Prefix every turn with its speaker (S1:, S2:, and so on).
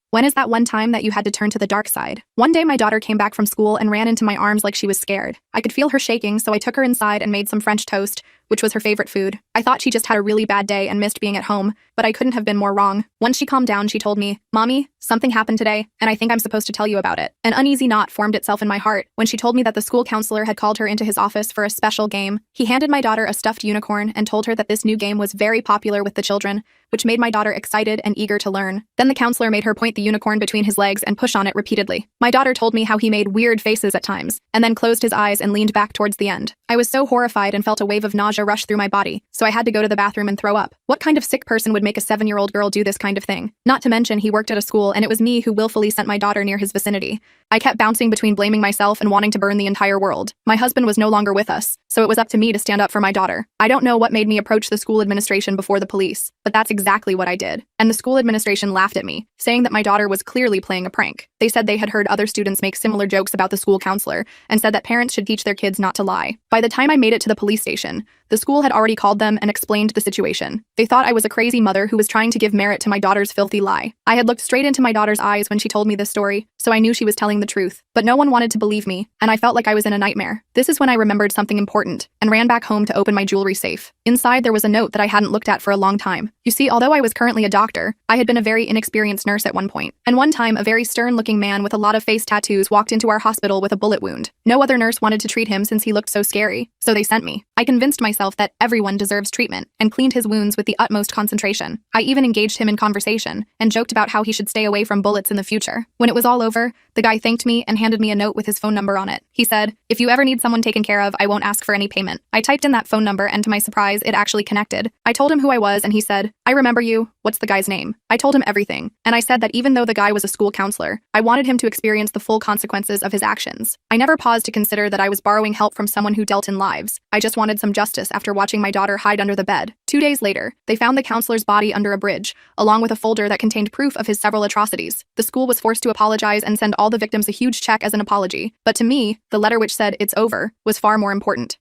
S1: When is that one time that you had to turn to the dark side? One day my daughter came back from school and ran into my arms like she was scared. I could feel her shaking, so I took her inside and made some French toast, which was her favorite food. I thought she just had a really bad day and missed being at home, but I couldn't have been more wrong. Once she calmed down, she told me, "Mommy, something happened today, and I think I'm supposed to tell you about it." An uneasy knot formed itself in my heart when she told me that the school counselor had called her into his office for a special game. He handed my daughter a stuffed unicorn and told her that this new game was very popular with the children, which made my daughter excited and eager to learn. Then the counselor made her point the unicorn between his legs and push on it repeatedly. My daughter told me how he made weird faces at times, and then closed his eyes and leaned back towards the end. I was so horrified and felt a wave of nausea rush through my body, so I had to go to the bathroom and throw up. What kind of sick person would make a 7-year-old girl do this kind of thing? Not to mention he worked at a school, and it was me who willfully sent my daughter near his vicinity. I kept bouncing between blaming myself and wanting to burn the entire world. My husband was no longer with us, so it was up to me to stand up for my daughter. I don't know what made me approach the school administration before the police, but that's exactly what I did. And the school administration laughed at me, saying that my daughter was clearly playing a prank. They said they had heard other students make similar jokes about the school counselor, and said that parents should teach their kids not to lie. By the time I made it to the police station, the school had already called them and explained the situation. They thought I was a crazy mother who was trying to give merit to my daughter's filthy lie. I had looked straight into my daughter's eyes when she told me this story, so I knew she was telling the truth. But no one wanted to believe me, and I felt like I was in a nightmare. This is when I remembered something important, and ran back home to open my jewelry safe. Inside there was a note that I hadn't looked at for a long time. You see, although I was currently a doctor, I had been a very inexperienced nurse at one point. And one time, a very stern-looking man with a lot of face tattoos walked into our hospital with a bullet wound. No other nurse wanted to treat him since he looked so scary, so they sent me. I convinced myself that everyone deserves treatment, and cleaned his wounds with the utmost concentration. I even engaged him in conversation, and joked about how he should stay away from bullets in the future. When it was all over, the guy thanked me and handed me a note with his phone number on it. He said, "If you ever need someone taken care of, I won't ask for any payment." I typed in that phone number, and to my surprise, it actually connected. I told him who I was, and he said, "I remember you. What's the guy's name?" I told him everything, and I said that even though the guy was a school counselor, I wanted him to experience the full consequences of his actions. I never paused to consider that I was borrowing help from someone who dealt in lives. I just wanted some justice after watching my daughter hide under the bed. 2 days later, they found the counselor's body under a bridge, along with a folder that contained proof of his several atrocities. The school was forced to apologize and send all the victims a huge check as an apology. But to me, the letter which said, "It's over," was far more important.